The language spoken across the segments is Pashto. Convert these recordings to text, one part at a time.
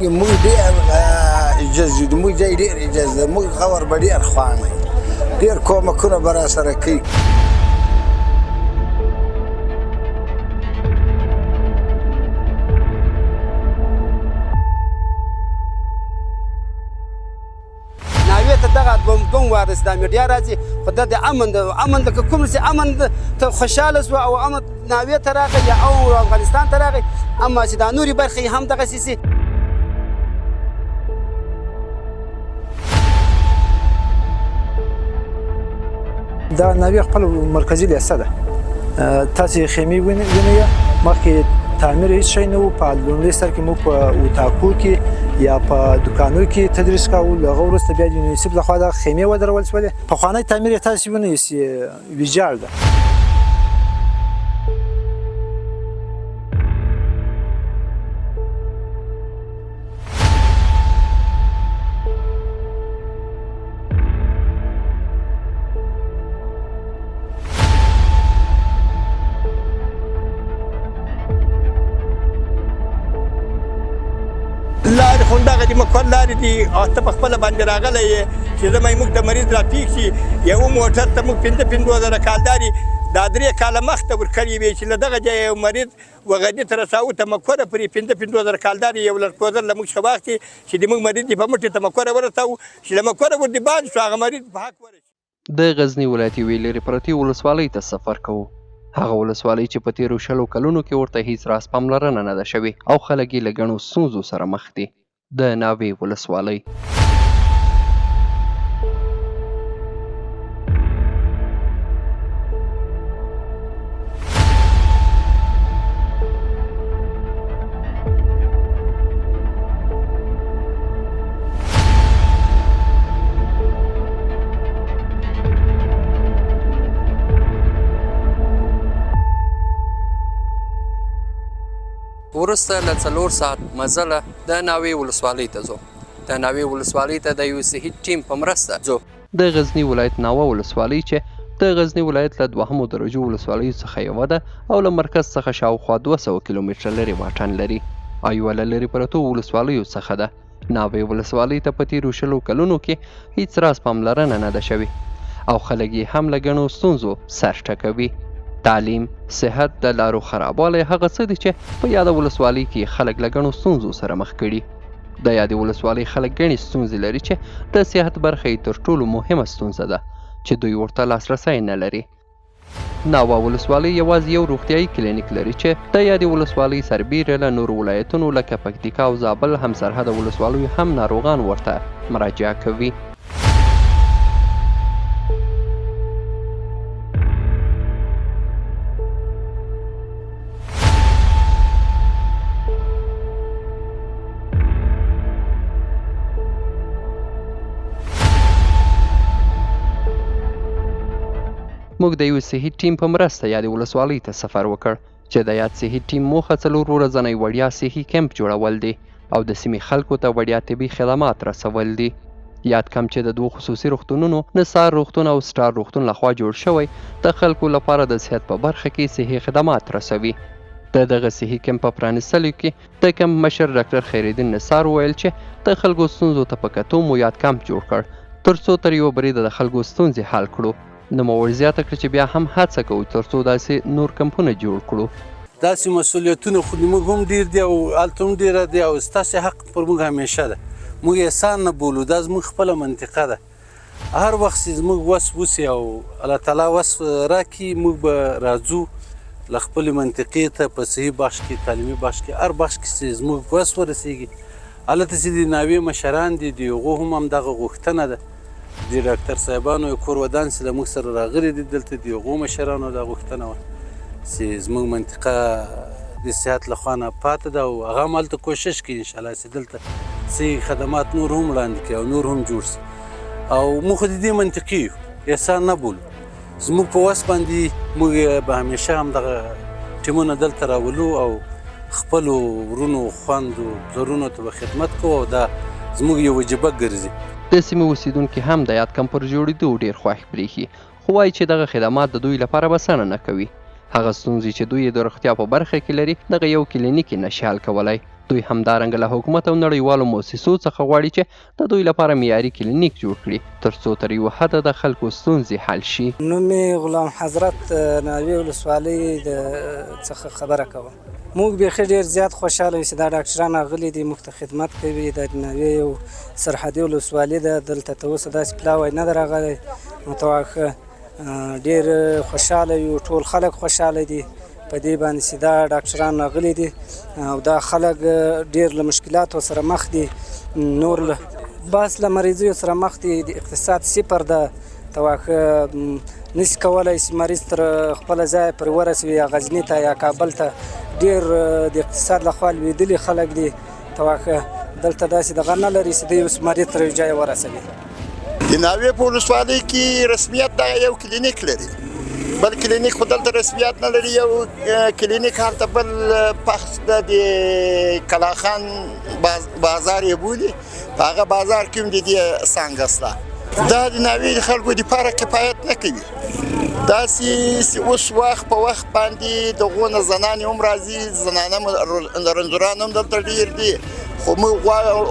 موږ ډېر اجازه د موږ ځای ډېر اجازه موږ خبر به ډېر خوانه ډېر کومکونه به راسره کوي. ناوې ته دغه دوم وارس د میډیا راځي خو د امن د کوم چې امن ته خوشحاله شو او امن ناوې ته راغی یا او افغانستان ته راغی اما چې دا نورې برخې هم دغسې سي. دا ناوې خپل مرکزي لیسه ده. تاسې خیمې وینئ مخکې تعمیر هیڅ شی نه و. په لومړي سر کې موږ په اتاقو کې یا په دوکانو کې تدریس کوو. له هغه وروسته بیا د یونیسف لخوا دغه خیمې ودرول شولې. پخوانی تعمیر یې تاسې ونیئ ویجاړ ده. لارې خو همدغه دي مکور لارې دي او ته په خپله باندې راغلی یې چې زموږ موږ د مریض راپیښ شي یوه موټر ته موږ ۵۰ کالدارې دا 3 کاله مخته ورکړې وې چې له دغه ځایه یو مریض وغدي ته رساو تمکوره پرې ۵۵ کالدارې یو لړکوزر له موږ څخه واخیستې چې د موږ مریض یې په مټې تمکوره ورساو چې له مکوره ور د باندې شو هغه مریض په حق ورسي. د غزني ولایت یوې لرې پرتې ولسوالۍ ته سفر کوو. هغه ولسوالۍ چې په تیرو 20 کلونو کې ورته هیڅ راز پاملرنه نه ده شوې او خلک یې له ګڼو ستونزو سره مخ دي. د ناوې ولسوالۍ وروسته له 4 ساعت مزله د ناوې ولسوالۍ ته ځو. د ناوې ولسوالۍ ته د یو صحي ټیم په مرسته ځو. د غزني ولایت ناوه ولسوالۍ چې د غزني ولایت له 2 درجو ولسوالیو څخه یوه ده او له مرکز څخه شاوخوا 200 کیلومتره لرې واټن لري او یوه له لرې پرتو ولسوالیو څخه ده. ناوې ولسوالۍ ته په تیرو 20 کلونو کې هیڅ راز پاملرنه نه ده شوې او خلک یې هم له ګڼو ستونزو سر ټکوي. تعلیم، صحت، د لارو خرابوالی هغه څه دي چې په یاده ولسوالۍ کې خلک له ګڼو ستونزو سره مخ کړي. د یادې ولسوالۍ خلک ګڼې ستونزې لري چې د صحت برخه یې تر ټولو مهمه ستونزه ده چې دوی ورته لاسرسی نه لري. ناوه ولسوالۍ یوازې یو روغتیایي کلینیک لري چې د یادې ولسوالۍ سربیره له نورو ولایتونو لکه پکتیکا او زابل همسرحده ولسوالیو هم ناروغان ورته مراجعه کوي. موږ د یو صحي ټیم په مرسته یادې ولسوالۍ ته سفر وکړ چې د یاد صحي ټیم موخه 4 ورځنی وړیا صحي کیمپ جوړول دي او د سیمې خلکو ته وړیا طبي خدمات رسول دي. یاد کمپ چې د 2 خصوصي روغتونونو نثار روغتون او سټار روغتون لخوا جوړ شوی د خلکو لپاره د صحت په برخه کې صحي خدمات رسوي. د دغه صحي کیمپ په پرانیستلو کې د کیمپ مشر ډاکټر خیرالدین نثار ویل چې د خلکو ستونزو ته په کتو مو یاد کمپ جوړ کړ ترڅو تر یو بریده د خلکو ستونزې حل کړو. نوموړي زیاته کړه چې بیا هم هڅه کوو ترڅو داسې نور کمپونه جوړ کړو. داسې مسؤلیتونه خو موږ هم ډېر دي او هلته هم ډېره دي او ستاسې حق پر موږ همیشه ده. موږ احسان نه بولو، دا زموږ خپله منطقه ده. هر وخت چې زموږ وس وسي او الله تعالی وس راکړي موږ به راځو له خپلې منطقې ته په صحي بخش کې، تعلیمي بخش کې، هر بخش کې چې زموږ وس ورسېږي هلته چې د ناوې مشران دي د هغو هم همدغه غوښتنه ده. د ډاکټر صاحبانو کور ودان چې له موږ سره راغلي دي دلته د هغو مشرانو دا غوښتنه وه چې زموږ منطقه د صحت له خوا نه پاتې ده او هغه هم هلته کوشش کوي انشاءالله چې دلته صحي خدمات نور هم وړاندې کړي او نور هم جوړ شي. او موږ خو د دې منطقي یو، احسان نه بولو. زموږ په وس باندې موږ به همیشه همدغه ټیمونه دلته راولو او خپلو ورونو خویندو پلرونو ته به خدمت کوو او دا زموږ یو وجیبه ګرځي. د سیمې اوسیدونکي هم د یاد کمپ پر جوړېدو ډېر خوښ برېښي خو وایي چې دغه خدمات د دوی لپاره بسنه نه کوي. هغه ستونزې چې دوی د روغتیا په برخه کې لري دغه یو کلینیک یې نشي حل کولی. دوی همدارنګه له حکومت او نړیوالو مؤسسو څخه غواړي چې د دوی لپاره معیاري کلینیک جوړ کړي ترڅو تر یوه حده د خلکو ستونزې حل شي. نوم مې غلام حضرت ناوې ولسوالۍ څخه خبره کوم. موږ بیخي ډېر زیات خوشحاله یو چې دا ډاکټران راغلي دي، موږ ته خدمت کوي. د ناوې یو سرحدي ولسوالي ده، دلته تر اوسه داسې پلاوی نه ده راغلی. متوخه ډېر خوشحاله یو، ټول خلک خوشحاله دي په دې باندې چې دا ډاکټران راغلي دي او دا خلک ډېر له مشکلاتو سره مخ دي. نور بس له مریضیو سره مخ دي، د اقتصاد صفر ده. تواخه نشي کولی چې مریض تر خپله ځایه پرې ورسوي، یا غزني ته یا کابل ته. ډېر د اقتصاد لخوا لوېدلي خلک دي. تواخه دلته داسې دغه نه لري چې دوی اوس مریض تر یو ځایه ورسوي. د ناوې په ولسوالۍ کې رسمیت دا یو کلینیک لري، بل کلینیک خو دلته رسمیت نه لري. یو کلینیک هلته بل پخس ده، د کلاخان بازار یې بولي، په هغه بازار کې هم د دې څانګه شته. دا د ناوې د خلکو دپاره کفایت نه کوي. داسې اوس وخت په وخت باندې دغونه زنانې هم راځي، رنځوران هم دلته ډېر دي. خو موږ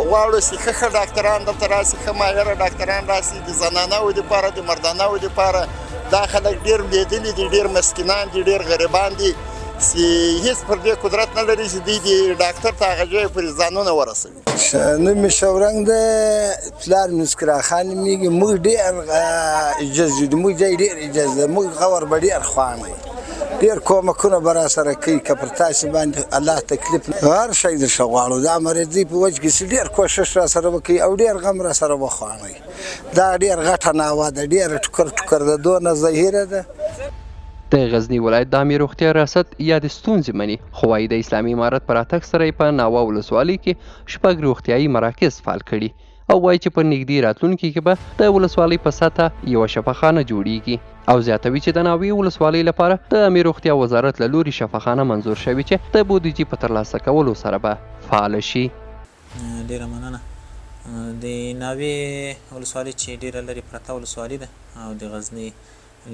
غواړو چې ښه ډاکټران دلته راسي، ښه ماهره ډاکټران راسي د زنانهو دپاره، د مردانهو دپاره. دا خلک ډېر لوېدلي دي، ډېر مسکینان دي، ډېر غریبان دي چې هېڅ پر دې قدرت نه لري چې دوی د ډاکټر ته هغه ځای پورې ځانونه ورسوي. نوم مې شورنګ ده، پلار مې مسکرا خان نومېږي. موږ ډېر عجز یو، موږ ځای ډېر عجز ده. موږ غور به ډېر خوانئ، ډېر کومکونه به راسره کوي که پر تاسې باندې الله تکلیف هر شی درشه غواړو. دا مریضۍ په وجه کې چې ډېر کوشش راسره وکړئ او ډېر غم راسره وخوانئ. دا ډېر غټه ناوه ده، ډېره ټوکر ټوکر ده، دونه ظاهره ده. د غزني ولایت د عامې روغتیا ریاست یادې ستونزې مني، خو وایي د اسلامي امارت په راتګ سره یې په ناوه ولسوالۍ کې 6 روغتیایي مراکز فعال کړي او وایي چې په نږدې راتلونکي کې به د ولسوالۍ په سطحه یوه شفاخانه جوړیږي او زیاتوي چې د ناوې ولسوالۍ لپاره د عامې روغتیا وزارت له لوري شفاخانه منظور شوي چې د بودیجې په ترلاسه کولو سره به فعاله شي. ډېره مننه. د ناوې ولسوالۍ چې ډېره لرې پرته ولسوالۍ ده او د غزني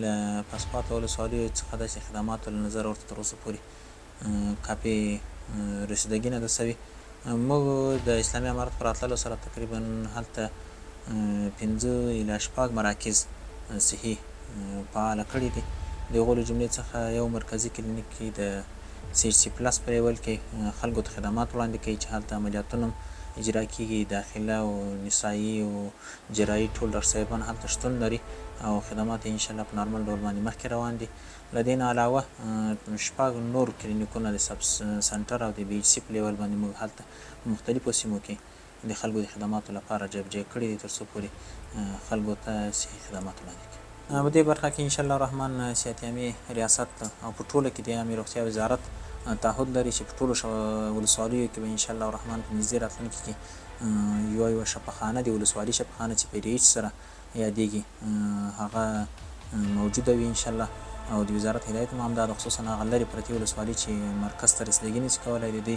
له پاسپاته ولسوالیو څخه داسې خدماتو له نظره ورته تر اوسه پورې کافي رسیدګي نه ده سوې. موږ د اسلامي امارت په راتللو سره تقریبا هلته 5 الی 6 مراکز صحي فعاله کړي دي. د هغو له جملې څخه یو مرکزي کلینیک کې د CHC پلس په لیول کې خلکو ته خدمات وړاندې کوي چې هلته عملیاتونه اجرا کیږي، داخله او نسایي او جراحي ټول ډاکټر صاحبان هلته شتون لري او خدمات یې انشاءالله په نارمل ډول باندې مخکې روان دي. له دې نه علاوه 6 نور کلینیکونه د سب سنټر او د BHC په لیول باندې موږ هلته په مختلفو سیمو کې د خلکو د خدماتو لپاره جبجې کړي دي تر څو پورې خلکو ته صحي خدمات وړاندې کړي. په دې برخه کې انشاءالله الرحمن صحت عامې ریاست او په ټوله کې د عامې روغتیا وزارت تعهد لري چې په ټولو ولسوالیو کې به انشاءالله الرحمن په نږدې راتلونکي کې یوه شفاخانه د ولسوالي شفاخانه چې په DH سره یادېږي هغه موجوده وي انشاءالله. او د وزارت هدایت هم همدا ده، خصوصا هغه لرې پرتې ولسوالي چې مرکز ته رسیدګي نشي کولی، د دې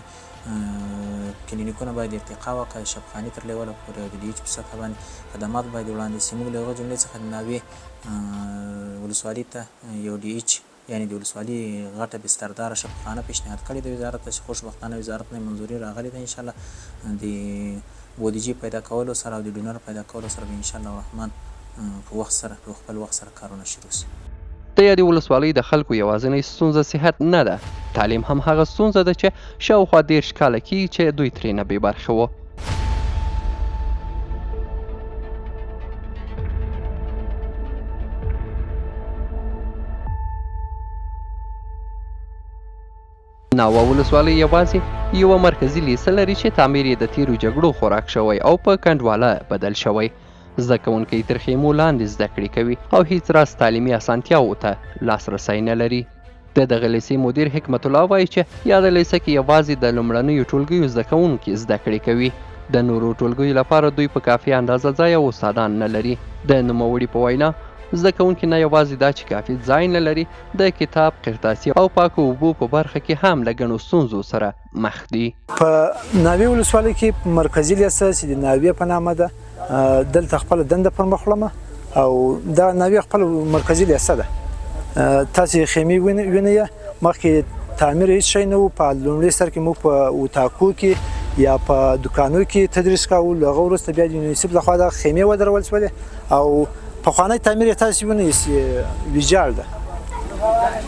کلینیکونه باید ارتقا وکړي، شفاخانې تر لیوله پورې او د DH په سطحه باندې خدمات باید وړاندې شي. موږ له هغه جملې څخه د ناوې ولسوالي ته یو DH یعنې د ولسوالي غټه بسترداره شفاخانه پیشنهاد کړې د وزارت ته چې خوشبختانه وزارت نه منظوري راغلې ده. انشاءالله د بودیجې پیدا کولو سره او د ډونر پیدا کولو سره به انشاءالله الرحمن په وخت سره په خپل وخت سره کارونه شروع شي. د یادې ولسوالۍ د خلکو یوازینۍ ستونزه صحت نه ده، تعلیم هم هغه ستونزه ده چې شاوخوا 30 کاله کېږي چې دوی ترېنه بې برخې وو. ناوه ولسوالۍ یوازې یوه مرکزي لیسه لري چې تعمیر یې د تیرو جګړو خوراک شوی او په کنډواله بدل شوی. زده کوونکي تر خیمو لاندې زده کړې کوي او هیڅ راز تعلیمي اسانتیاوو ته لاسرسی نه لري. د دغه لیسې مدیر حکمت الله وایي چې یاده لیسه کې یوازې د لومړنیو ټولګیو زده کوونکي زده کړې کوي. د نورو ټولګیو لپاره دوی په کافي اندازه ځای او استادان نه لري. د نوموړي په وینا زده کوونکي نه یوازې دا چې کافي ځای نه لري، د کتاب، قرطاسي او پاکو اوبو په برخه کې هم له ګڼو ستونزو سره مخ دي. په ناوې ولسوالۍ کې مرکزي لیسه چې د ناوې په نامه ده، دلته خپله دنده پر مخ وړم او دا ناوې خپله مرکزي لیسه ده. تاسې خیمې وینئ، مخکې تعمیر هېڅ شی نه و. په لومړي سر کې موږ په اتاقو کې یا په دکانو کې تدریس کول. هغه وروسته بیا د یونیسف لخوا د خیمې ودرول شولې او پخوانی تعمیر یې تاسې ونیسي ویجاړ ده.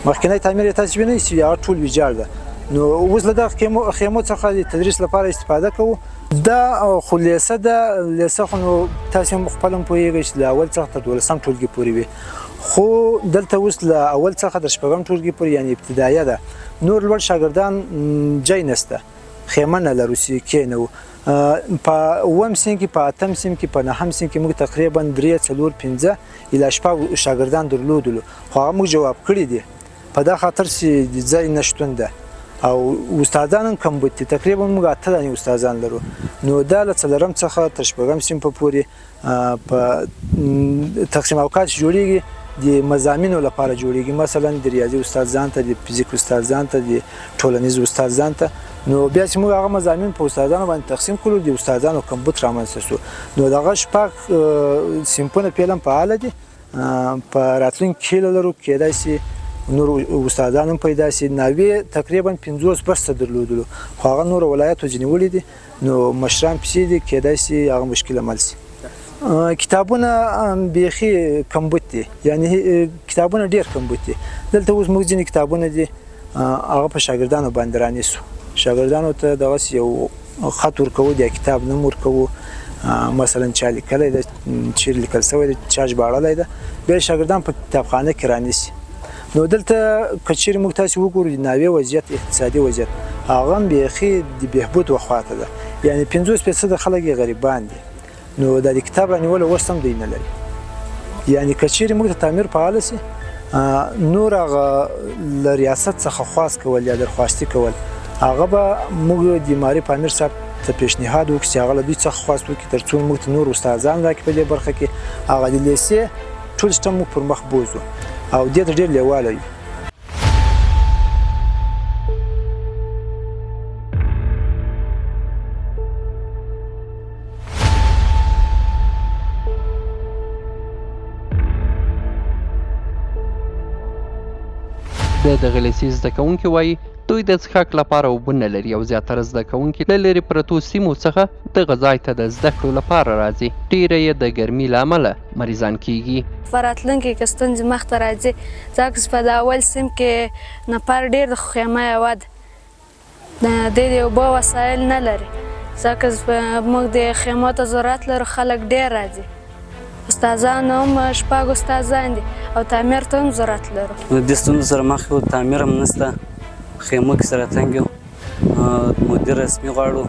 مخکینی تعمیر یې تاسې ونیسي هغه ټول ویجاړ ده. نو اوس له دغه خیمو څخه د تدریس لپاره استفاده کوو. دا خو لیسه ده. لیسه خو نو تاسې هم خپل هم پوهېږئ چې له اول څخه تر 12 ټولګي پورې وي، خو دلته اوس له اول څخه تر 6 ټولګي پورې یعنې ابتدایه ده. نور لوړ شاګردان ځای نشته، خیمه نه لرو چې کېنوو. په 9م صنف کې، په 8م صنف کې، په 9م صنف کې موږ تقریبا 3 4 5 الی 6 شاګردان درلودلو، خو هغه موږ جواب کړي دي په دا خاطر چې ځای نشتون ده او استادان هم کم بودي. تقریبا موږ 8 دانې استادان لرو. نو دا له 4م څخه تر 6م صنف پورې په تقسیم اوقات جوړیږي، د مضامینو لپاره جوړیږي. مثلا د ریاضي استاد ځان ته، د فزیک استاد ځان ته، د ټولنیز استاد ځان ته. نو بیا چې موږ هغه مضامین په استادانو باندې تقسیم کړو، د استادانو کمبود رامنځته شو. نو دغه 6 صنفونه فعلا فعاله دي. په راتلونکي کې لرو کېدای شي نور استادان هم پیدا شي. ناوې تقریبا 50 بسته درلودلو، خو هغه نور ولایتو ځینې وړي دي. نو مشران پسې دي، کېدای شي هغه مشکل عمل شي. کتابونه بیخي کمبود دي، یعنی کتابونه ډېر کمبود دي. دلته اوس موږ ځینې کتابونه دي هغه په شاګردانو باندې رانیسو. شاګردانو ته دغسې یو خط ورکوو، د کتاب نوم ورکوو، مثلا چا لیکلی ده، چیرې لیکل شوی ده، چا ژباړلی ده، بیا شاګردان په کتابخانه کې رانیسي. نو دلته که چیرې موږ تاسې وګورو د ناوې وضعیت، اقتصادي وضعیت، هغه هم بیخي د بهبود وخواته ده. یعنې 50% خلک یې غریبان دي. نو دا د کتاب رانیولو وس هم دوی نه لري. یعنې که چیرې موږ ته تعمیر فعاله شي، نور هغه له ریاست څخه خواست کول یا درخواستي کول، هغه به موږ د معارف امیر صاحب ته پیشنهاد وکړو چې هغه له دوی څخه خواست وکړي تر څو موږ ته نور استادان راکړي په دې برخه کې. هغه د لیسې ټول سیسټم موږ پر مخ بوځو او دې ته ډېر لیواله یو. د دغه لیسې زده کوونکي وایي دوی د څښاک لپاره اوبه نه لري او زیاتره زده کوونکي له لرې پرتو سیمو څخه دغه ځای ته د زده کړو لپاره راځي. ډیره یې د ګرمۍ له امله مریضان کیږي. په راتلونکي کې ستونزې مخته راځي، ځکه چې په د اول صنف کې نفر ډېر د خیمه یوه ده، دوی د اوبو وسایل نه لري، ځکه موږ د خیمو ته ضرورت لرو، خلک ډېر راځي. استادان هم 6 استادان دي او تعمیر ته هم ضرورت لرو. د دې ستونزو سره مخ یو، تعمیر هم نشته، خیمو کې سره تنګ یو، مدیر رسمي غواړو،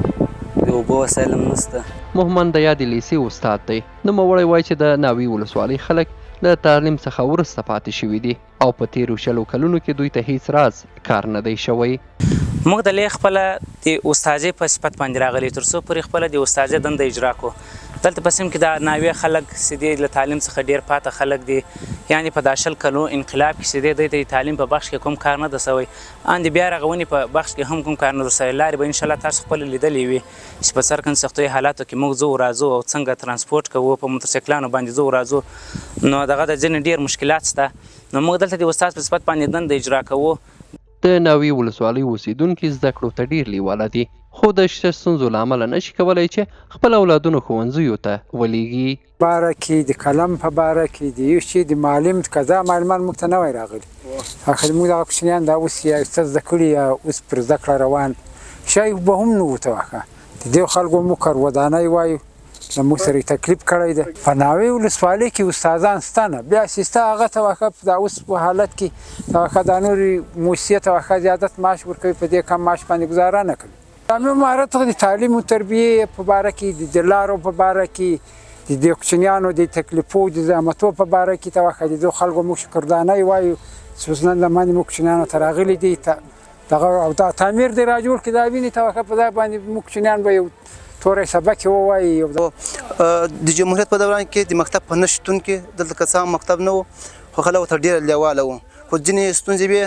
د اوبو وسایل هم نشته. محمد د یادې لیسې استاد دی. نوموړی وایي چې د ناوې ولسوالۍ خلک له تعلیم څخه وروسته پاتې شوي دي او په تیرو 20 کلونو کې دوی ته هیڅ راز کار نه دی شوی. موږ د لې خپله د استاذۍ په صفت باندې راغلي تر څو پورې خپله د استاذۍ دنده اجرا کړو. دلته په سیم کې د ناوې خلک چې دی له تعلیم څخه ډېر پاته خلک دي، یعنې په دا 20 کلو انقلاب کې چې دی دوی ته د تعلیم په بخش کې کوم کار نه ده سوی، ان د بیا رغونې په بخش کې هم کوم کار نه ده سوی. لارې به انشاءالله تاسو خپله لیدلې وي چې په سرکن سختوي حالاتو کې موږ ځو راځو او څنګه ترانسپورټ کوو، په موټرسایکلانو باندې ځو راځو. نو دغه د ځینې ډېر مشکلات شته. نو موږ دلته د استاد په صفت باندې دنده اجرا کوو. د ناوې ولسوالۍ اوسیدونکي زده کړو ته ډېر لیواله دي، خو د شته ستونزو له امله نشي کولی چې خپل اولادونه ښوونځیو ته ولېږي. باره کې د قلم په باره کې د یو شي د معلم قضا معلومان موږ ته نه وای راغلي. اخر موږ دغه کوچنیان دا اوس یا څه زده کړي یا اوس پر زده کړه روان شی به هم نه ورته واښه. د دې خلکو موږ کارودانۍ وایو، له موږ سره یې تکلیف کړی دی. په ناوې ولسوالۍ کې استادان شته نه، بیا چې ستا هغه ته واښه دا اوس په حالت کې ته واښه دا نورې موسسې ته واښه زیادت معاش ورکوي، په دې کم معاش باندې ګزاره نه کوي. تعلیم مهارت د تعلیم او تربیې په باره کې، د لارو په باره کې، د دې کوچنیانو د تکلیفو د زحمتو په باره کې ته واښه د دې خلکو موږ شکردانۍ وایو چې اوس نن د باندې موږ کوچنیانو ته راغلي دي دغه او دا تعمیر دی را جوړ کړي، دا وینې ته واښه په ځای باندې موږ کوچنیان به یو توری سبق ووایي. د جمهوریت په دوران کې د مکتب په نه شتون کې دلته که څه هم مکتب نه و، خو خلک ورته ډېره لیواله وو. خو ځینې ستونزې وې،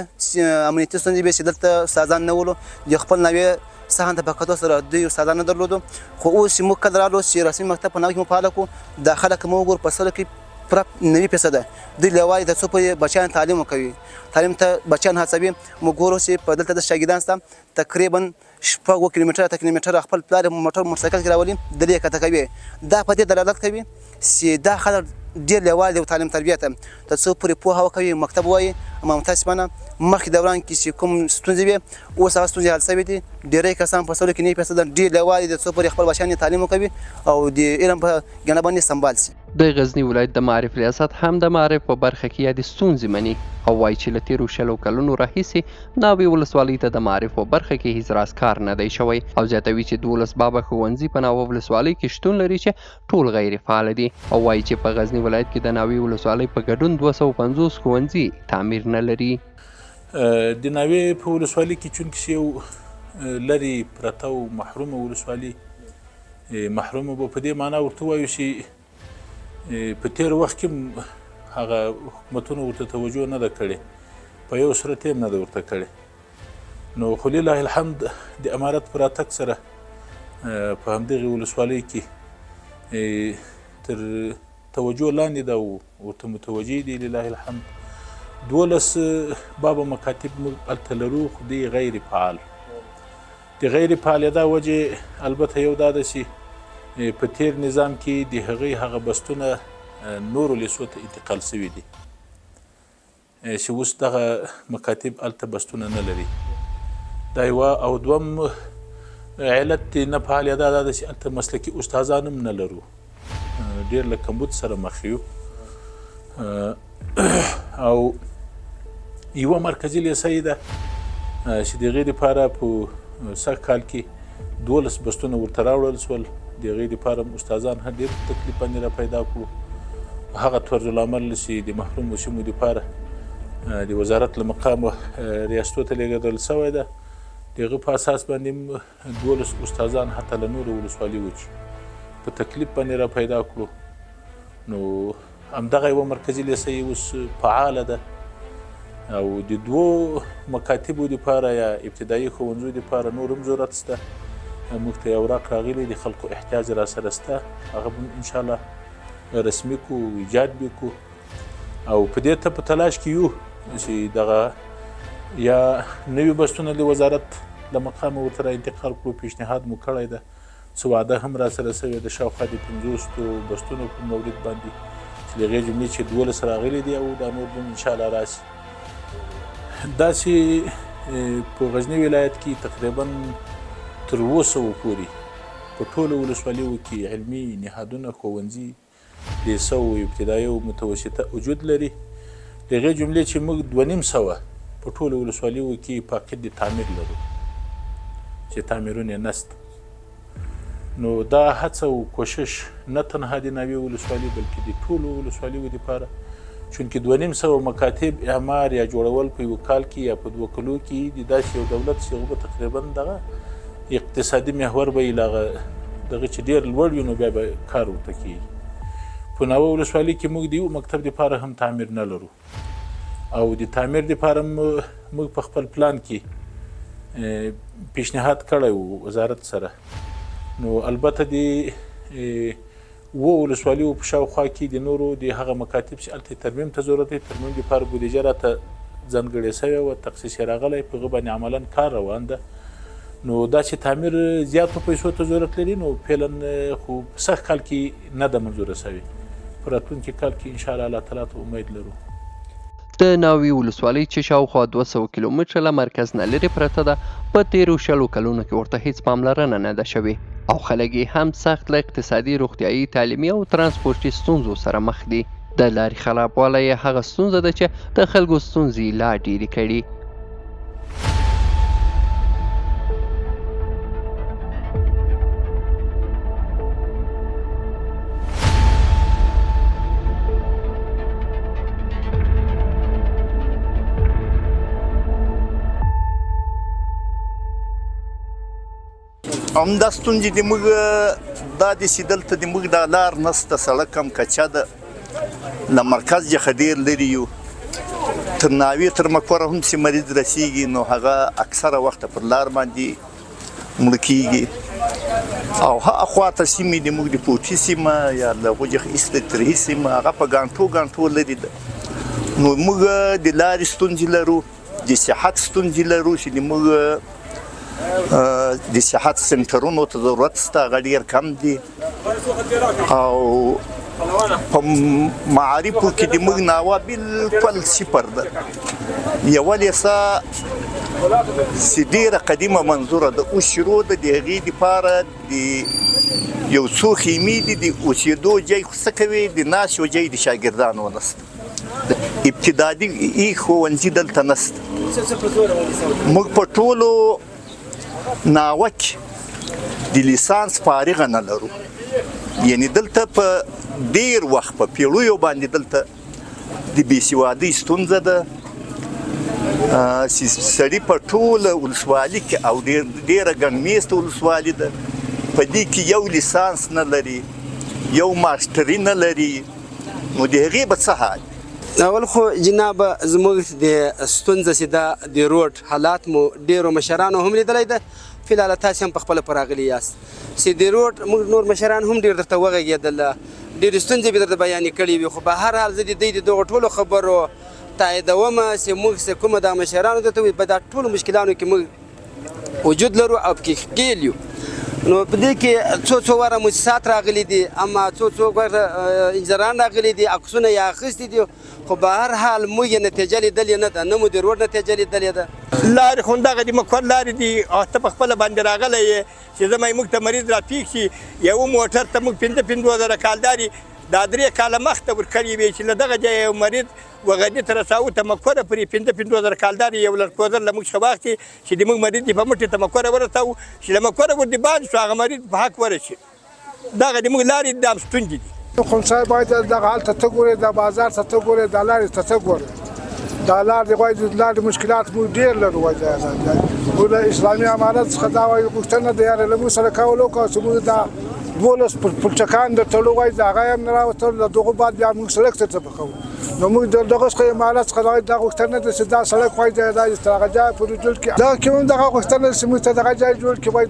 امنیتي ستونزې وې چې دلته استادان نه ولو. د خپل ناوې سهن ته په کتو سره دوی استادان نه درلودو. خو اوس چې موږ کله رالو چې رسمي مکتب په ناوې کې مو فعاله کړو، دا خلک مو وګورو په سلو کې پوره 90% دوی لیوالي د څو پورې بچیان تعلیم کوي، تعلیم ته بچیان هڅوي. موږ ګورو چې په دلته د شاګردان شته تقریبا شپږ 7 کیلومتره 8 کیلومتره خپل پلار موټرسایکل کې راولي درې کته کوي دا په دې دلالت کوي چې دا خلک ډېر لیوال دي او تعلیم تربیه ته تر څو پورې پوهه وکوي مکتب وایي اما متاسفانه مخکې دوران کې چې کوم ستونزې وي اوس هغه ستونزې حل شوې دي ډېری کسان په سولو کې 9% ډېر لیوال دي څو پورې خپل بچیان تعلیم وکوي او د علم په ګڼه باندې سمبال شي. د غزني ولایت د معارف ریاست هم د معارف په برخه کې یادې ستونزې مني او وایي چې له تېرو 20 کلونو راهیسې ناوې ولسوالۍ ته د معارف په برخه کې هیڅ راز کار نه دی شوی او زیاتوي چې 12 بابه ښوونځي په ناوه ولسوالۍ کې شتون لري چې ټول غیر فعال دي او وایي چې په غزني ولایت کې د ناوې ولسوالۍ په ګډون 250 ښوونځي تعمیر نه لري. د ناوې په ولسوالۍ کې چونکې یو لرې پرته او محرومه ولسوالي محرومه به په دې معنا ورته وایو چې په تېر وخت کې هغه حکومتونو ورته توجه نه ده کړې په یو صورت یې نه ده ورته کړې نو خو لله الحمد د امارت په راتګ سره په همدغې ولسوالۍ کې تر توجه لاندې ده او ورته متوجه دي لله الحمد 12 بابه مکاتب موږ هلته لرو خو دی غیر فعال د غیر فعالیدا وجې البته یو دا ده چې په تیر نظام کې د هغه بستونه نورو لیسو ته انتقال شوي دي چې اوس دغه مکاتب هلته بستونه نه لري دا یوه او دوم علت د نه فعالیدا دا ده چې هلته مسلکي استادان هم نه لرو ډېر له کمبود سره مخ یو او یوه مرکزي لیسه یې ده چې د هغې دپاره په سږ کال کې 12 بستونه ورته راوړل شول د هغې دپاره هم استادان هم ډېر تکلیف باندې را پیدا کړو هغه طرز العمل چې د محروم وشمو دپاره د وزارت له مقامه ریاستو ته لېږدول شوی ده د هغه په اساس باندې 12 استادان حتی له نورو ولسوالي وو چې په تکلیف باندې را پیدا کړو نو همدغه یوه مرکزي لیسه یې اوس فعاله ده او د 2 مکاتبو دپاره یا ابتدایي ښوونځیو دپاره نور هم ضرورت شته موږ ته یو اوراق راغلی د خلکو احتیاج را سره شته هغه به انشاءالله رسمي کو ایجاد به کو او په دې ته په تلاش کې یو چې دغه یا نوي بستونه د وزارت له مقامه ورته را انتقال کړو پیشنهاد مو کړی ده څه وعده هم را سره شوې ده شاوخوا د 50 بستونو په مورد باندې چې د هغې جملې چې 12 راغلي دي او دا نور به انشاءالله راشي داسې په غزني ولایت کې تقریبا تر 200 پورې په ټولو ولسوالیو کې علمي نهادونه ښوونځي لیسه او ابتدایي او متوسطه وجود لري د هغې جملې چې موږ 250 په ټولو ولسوالیو کې فاقد د تعمیر لرو چې تعمیرونه یې نشته نو دا هڅه او کوشش نه تنها د ناوې ولسوالي بلکې د ټولو ولسوالیو دپاره چونکې 250 مکاتب اعمار یا جوړول په یو کال کې یا په 2 کلو کې د داسې یو دولت چې هغه به تقریبا دغه اقتصادي محور به یې دغه چې ډېر لوړ وي نو بیا به کار ورته کېږي په ناوه ولسوالۍ کې موږ د یو مکتب دپاره هم تعمیر نه لرو او د تعمیر دپاره موږ په خپل پلان کې پیشنهاد کړی و وزارت سره نو البته د ولسوالیو په شاوخوا کې د نورو د هغه مکاتب چې هلته ترمیم ته ضرورت دی ترمیم دپاره بودیجه راته ځانګړې شوې وه تخصیص یې راغلی په هغه باندې عملا کار روان ده نو دا چې تعمیر زیاتو پیسو ته ضرورت لري نو فعلا خو په سږ کال کې نه ده منظوره شوې په راتلونکي کال کې انشاءالله الله تعالی ته امید لرو. د ناوې ولسوالۍ چې شاوخوا 200 کیلومتره له مرکز نه لرې پرته ده په تېرو 20 کلونو کې ورته هیڅ پاملرنه نه ده شوې او خلک یې هم سخت له اقتصادي روغتیایي تعلیمي او ترانسپورټي ستونزو سره مخ دي د لارې خرابوالی یې هغه ستونزه ده چې د خلکو ستونزې لا ډېرې کړي. همدا ستونزې د موږ دا د چې دلته د موږ دا لار نسته سړک هم کچه ده له مرکز څخه ډېر لرې یو تر ناوې تر مقبره هم چې مریض رسیږي نو هغه اکثره وخته پر لار باندې مړه کېږي او هاخوا ته سیمې د موږ د پوټي سیمه یا له هغو څخه ایسته ترهي سیمه هغه په ګانټو لرې ده نو موږ د لارې ستونزې لرو د صحت ستونزې لرو چې د موږ د صحت سنټرونو ته ضرورت شته، هغه ډېر کم دي. او په معارفو کې د موږ ناوه بالکل صفر ده. یوه لیسه چې ډېره قدیمه منظوره ده، اوس شروع ده، د هغې دپاره د یو څو خیمې دي، د اوسېدو ځای خو څه کوي، د ناستې ځای د شاګردانو نشته، ابتدایي ښوونځي دلته نشته. موږ په ټولو ناوه کې د لیسانس فارغه نه لرو، یعنې دلته په ډېر وخت په پیړیو باندې دلته د بېسوادۍ ستونزه ده چې سړي په ټوله ولسوالي کې او ډېره ګڼمېسته ولسوالي ده، په دې کې یو لیسانس نه لري، یو ماسټري نه لري، نو د هغې به څه حال؟ اول خو جناب زموږ د ستونزه چې ده د روډ حالات مو ډېرو مشرانو هم لیدلی ده، فلحال تاسې هم په خپله په راغلي یاست چې د روډ موږ نور مشران هم ډېر درته وغږېدل، ډېرې ستونزې به درته بیانې کړې وي، خو به هر حال زه د دوی د دغو ټولو خبرو تاییدومه چې موږ چې کومه دا مشرانو درته وي په دا ټولو مشکلانو کې موږ وجود لرو او پکې ښکېل یو. نو په دې کې څو واره موسسات راغلي دي، اما څو واره انجنیران راغلي دي، عکسونه یې اخیستي دي، خو به هر حال موږ یې نتیجه لیدلې نه ده، نه مو د روډ نتیجه لیدلې ده. لارې خو همدغه دي، مکور لارې دي، او ته په خپله باندې راغلی یې چې زما موږ ته مریض راپېښ شي، یو موټر ته موږ 5,000 کالداري دا 3 کاله مخته ورکړې وې چې له دغه ځایه یو مریض وغني ته رساو تمکوره پرې 5,000 کالداري یو لړکوزر له موږ څخه واخلي چې د موږ مریض په مټې تمکوره ورساو چې له مکوره ور دي باندې شو هغه مریض په حق ورشي. دغه د موږ لارې د ستونزې دي. خمسای باید دغه حالت ته ګورې، د بازار ته ګورې، د لارې ته ګورې، دا لار د غوړي د لارې مشکلات مو ډېر لرو وایي. موږ د اسلامي امارت څخه دا وایي غوښتنه د یاره له موږ سره کولو کوو چې موږ دا 12 پلچکان د تړلو وایي د هغه هم نه راوتل، د دغو بعد بیا موږ سړک ته پکوو. نو موږ د دغه څخه امارت څخه دا غوښتنه ده چې دا سړک وایي د هغه ځای پورې جوړ کړي. دغه کې هم دغه غوښتنه چې موږ ته دغه ځای جوړ کړي، وایي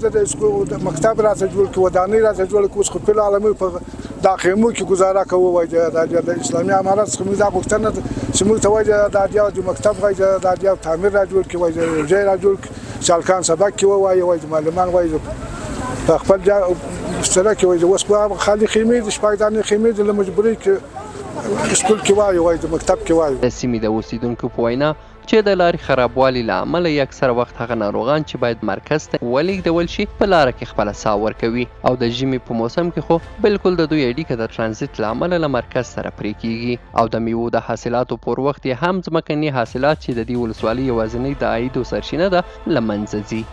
د مکتب راته جوړ کړي، ودانۍ راته جوړ کړي. اوس خو په عالمي په دا خیمو کې گزاره کوو وایي د اسلامي امارت څخه موږ دا غوښتنه ده چې موږ ته وایي د مکتب وایي د تعمیر را جوړ کړي، وایي د ځای را جوړ کړي، شالکان سبق کې وایي د معلمان وایي په خپل ځای سره کې وایي اوس خالي خیمې د شپږ دانې خیمې د مجبورۍ کې سکول کې وایي د مکتب کې وایي. د سیمې د اوسیدونکو په وینا چې د لارې خرابوالي له امله یې اکثره وخت هغه ناروغان چې باید مرکز ته ولېږدول شي په لاره کې خپله ساه ورکوي، او د ژمي په موسم کې خو بالکل د دوی اړیکه د ترانزیت له امله له مرکز سره پرې کیږي، او د میوو د حاصلاتو پر وخت یې هم ځمکني حاصلات چې د دې ولسوالۍ یوازینۍ د عایدو سرچینه ده له منځه ځي.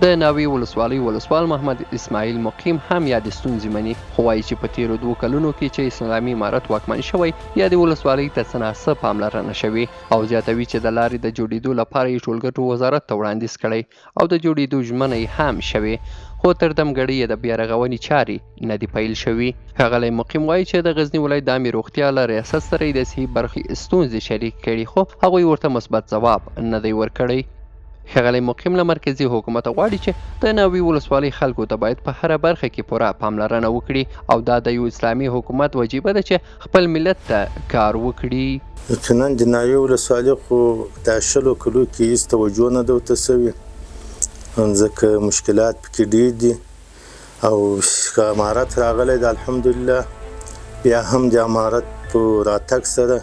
د ناوې ولسوالۍ ولسوال محمد اسماعیل مقیم هم یادې ستونزې مني، خو وایي چې په تېرو 2 کلونو کې چې اسلامي امارت واکمن شوی یادې ولسوالۍ ته څه ناڅه پاملرنه شوې، او زیاتوي چې د لارې د جوړېدو لپاره یې ټولګټو وزارت ته وړاندیز کړی او د جوړېدو ژمنه یې هم شوې، خو تر دمګړۍ یې د بیارغونې چارې نه دي پیل شوي. ښاغلی مقیم وایي چې د غزني ولایت د عامې روغتیا له ریاست سره یې د صحي برخې ستونزې شریک کړي، خو هغوی ورته مثبت ځواب نه دی ورکړی. ښاغلی مقیم له مرکزي حکومت غواړي چې د ناوې ولسوالۍ خلکو ته باید په هره برخه کې پوره پاملرنه وکړي، او دا د یو اسلامي حکومت وجیبه ده چې خپل ملت ته کار وکړي. یقینا د ناوې ولسوالۍ خو د 10 کلو کې هېڅ توجه نه ده ورته سوې، ځکه مشکلات پکې ډېر دي، او که امارت راغلی ده الحمدلله، بیا هم د امارت په راتګ سره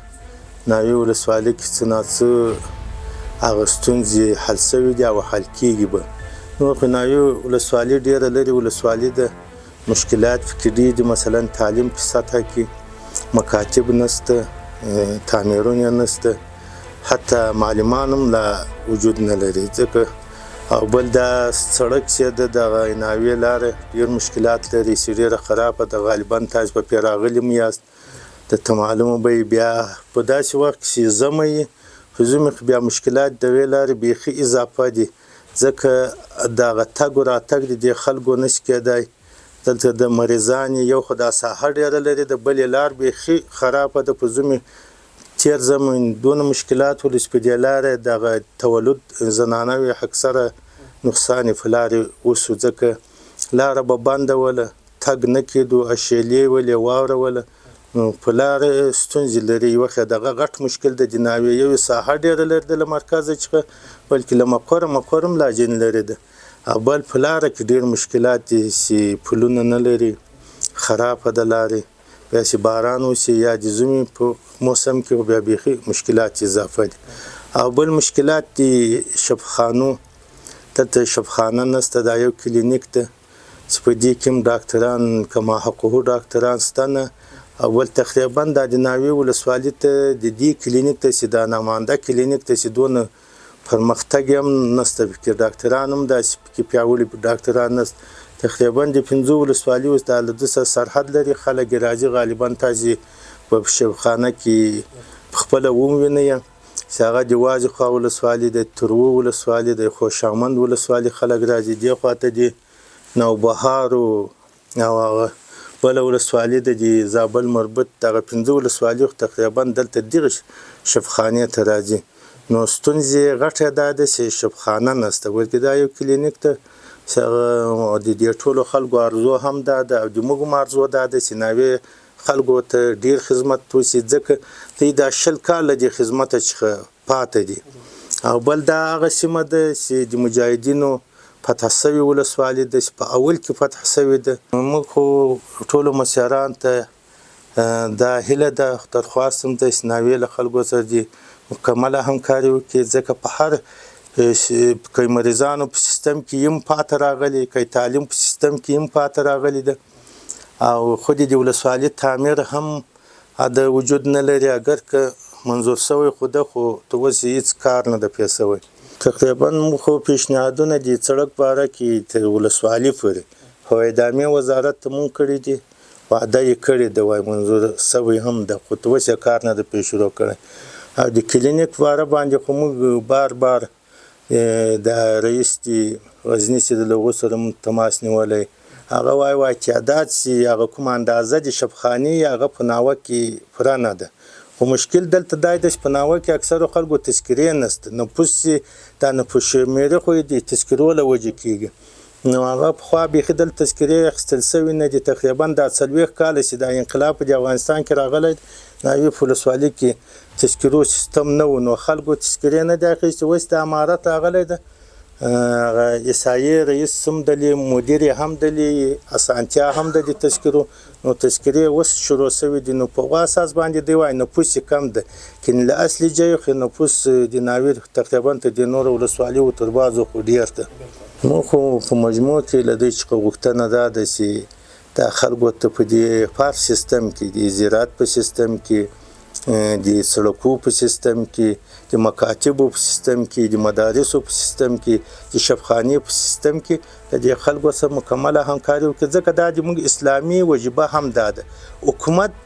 ناوې ولسوالۍ کې څه ناڅه هغه ستونزې حل سوي دي او حل کېږي به. نو خو ناوې ولسوالۍ ډېره لرې ولسوالۍ ده، مشکلات پکې ډېر دي، مثلا تعلیم په سطحه کې مکاتب نشته، تعمیرونه نشته، حتی معلمان هم لا وجود نه لري ځکه. او بل دا سړک چې ده دغه ناوې لاره ډېر مشکلات لري چې ډېره خرابه ده، غالبا تاسو به پرې راغلي م یاست، درته معلومه به وي. بیا په داسې وخت کې چې ژمی وي، خو ژمي کې بیا مشکلات د یوې لارې بیخي اضافه دي، ځکه دغه تګ و راتګ د دې خلکو نشي کېدی. دلته د مریضان یو خو دا ساحه ډېره لري، د بلې لار بیخي خرابه ده. په ژمي تېر زمین دونه مشکلات ول چې په دې لارې دغه تولد زنانه وي اکثره نقصان یې په لارې وسو، ځکه لاره به بنده وله، تګ نه کېدو، اشیلې ولې واوره وله، نو په لاره ستونزې لري. یو وخت دغه غټ مشکل د ناوې یو ساحه ډېره لري د له مرکزه څخه، بلکې له مقر هم لا جین لري ده. او بل په لاره کې ډېر مشکلات دي چې پلونه نه لري، خرابه ده لارې، بیا چې باران وشي یا د ژمي په موسم کې بیا بیخي مشکلات اضافه دي. او بل مشکلات دي شفاخانو، دلته شفاخانه نشته، دا یو کلینیک ده چې په دې کې هم ډاکټران کما حقوقو ډاکټران شته نه. او بل تقریبا دا د ناوې ولسوالي ته د دې کلینیک ته چې دا نامانده کلینیک ته چې دونه پرمختګ هم نشته، پکې ډاکټران هم داسې پکې پیاوړي ډاکټران نشته. تقریبا د 5 ولسوالي اوس دا له ده سره سرحد لري، خلک یې راځي غالبا تاسې په شفاخانه کې پخپله ووینئ چې هغه د وازېخوا ولسوالي د تروو ولسوالي د خوشامند ولسوالي خلک راځي، دې خواته د نوبهارو او هغه بله ولسوالي د زابل مربوط دغه 5 ولسوالي تقریبا دلته دغه شفاخانې ته راځي. نو ستونزې غټه دا ده چې شفاخانه نشته، بلکې دا یو کلینیک ته چې هغه د دې ټولو خلکو ارزو هم دا ده او د موږ هم ارزو دا ده چې ناوې خلکو ته ډېر خدمت وشي، ځکه دوی دا 20 کاله د خدمته څخه پاتې دي. او بل دا هغه سیمه ده چې د مجاهدینو فتح سوي ولسوالي ده چې په اول کې فتح سوي ده. موږ خو ټولو مسیران ته دا هیله ده، درخواست هم ده چې ناوې له خلکو سره دي مکمله همکاري وکړي، ځکه په هر که مریضانو په سیستم کې هم پاته راغلي، که تعلیم په سیستم کې هم پاته راغلي ده. او خود د ولسوالي تعمیر هم د وجود نه لري، اگر که منظور شوی خو ده خو ته اوس هېڅ کار نه ده پرې شوی. تقریبا موږ خو پیشنهادونه د سړک باره کې تر ولسوالي پورې هوایي ادامې وزارت ته مونږ کړي دي، وعده یې کړې ده، وایي منظور شوی هم ده، خو ته اوس یې کار نه ده پرې شروع کړی. او د کلینیک باره باندې خو موږ بار بار د رئیس د غزني چې د لغو سره تماس نیولی، هغه وایي تعداد چې هغه کومه اندازه د شفاخانې هغه په ناوه کې پوره نه ده. خو مشکل دلته دا دی چې په ناوه کې اکثرو خلکو تذکرې نشته، نفوس چې دا نفوس شمېرې خو د تذکرو له وجې کېږي. نو هغه پخوا بیخي دلته تذکرې اخیستل شوي نه دي. تقریبا دا 40 کاله چې دا انقلاب په افغانستان کې راغلی، ناوې په ولسوالي کې تذکرو سیستم نه و، نو خلکو تذکرې نه دي اخیستې. اوس د امارت راغلی ده، احصایې رئیس هم دلې، مدیر هم دلې، اسانتیا هم د تذکرو، نو تذکرې اوس شروع شوي دي. نو په هغه اساس باندې دی وایي نفوس یې کم ده، کن له اصلي ځایو خو نفوس د ناوې تقریبا ته د نورو ولسوالیو تر بعضو خو ډېر ده. موږ خو په مجموع کې له دوی څخه غوښتنه دا ده چې دا خلکو ته په دې پارک سیستم کې، د زراعت په سیستم کې، د سړکو په سیستم کې، د مکاتبو په سیستم کې، د مدارسو په سیستم کې، د شفاخانې په سیستم کې د دې خلکو سره مکمله همکاري وکړي، ځکه دا زموږ اسلامي وجیبه هم دا ده. حکومت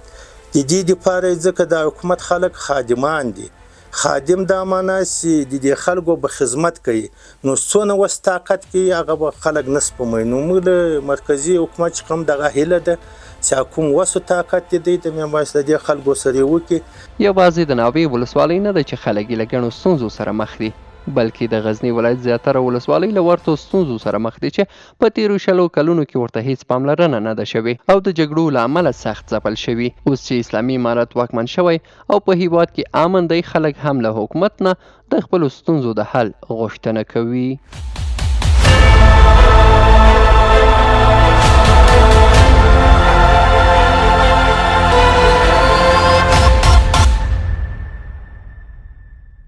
د دې دپاره، ځکه دا حکومت خلک خادمان دي، خادم دا معنا چې د دې خلکو به خدمت کوي، نو څونه وس طاقت کوي هغه به خلک نه سپموي. نو موږ له مرکزي حکومت څخه هم دغه هیله ده چې کوم وس او طاقت دی دوی ته میبایست د دې خلکو سره وکړي. یوازې د ناوې ولسوالۍ نه ده چې خلک یې له ګڼو ستونزو سره مخ دي، بلکې د غزني ولایت زیاتره ولسوالۍ له ورته ستونزو سره مخ دي چې په تیرو 20 کلونو کې ورته هیڅ پاملرنه نه ده شوې او د جګړو له امله سخت ځپل شوي. اوس چې اسلامي امارت واکمن شوی او په هیواد کې امن دی، خلک هم له حکومت نه د خپلو ستونزو د حل غوښتنه کوي.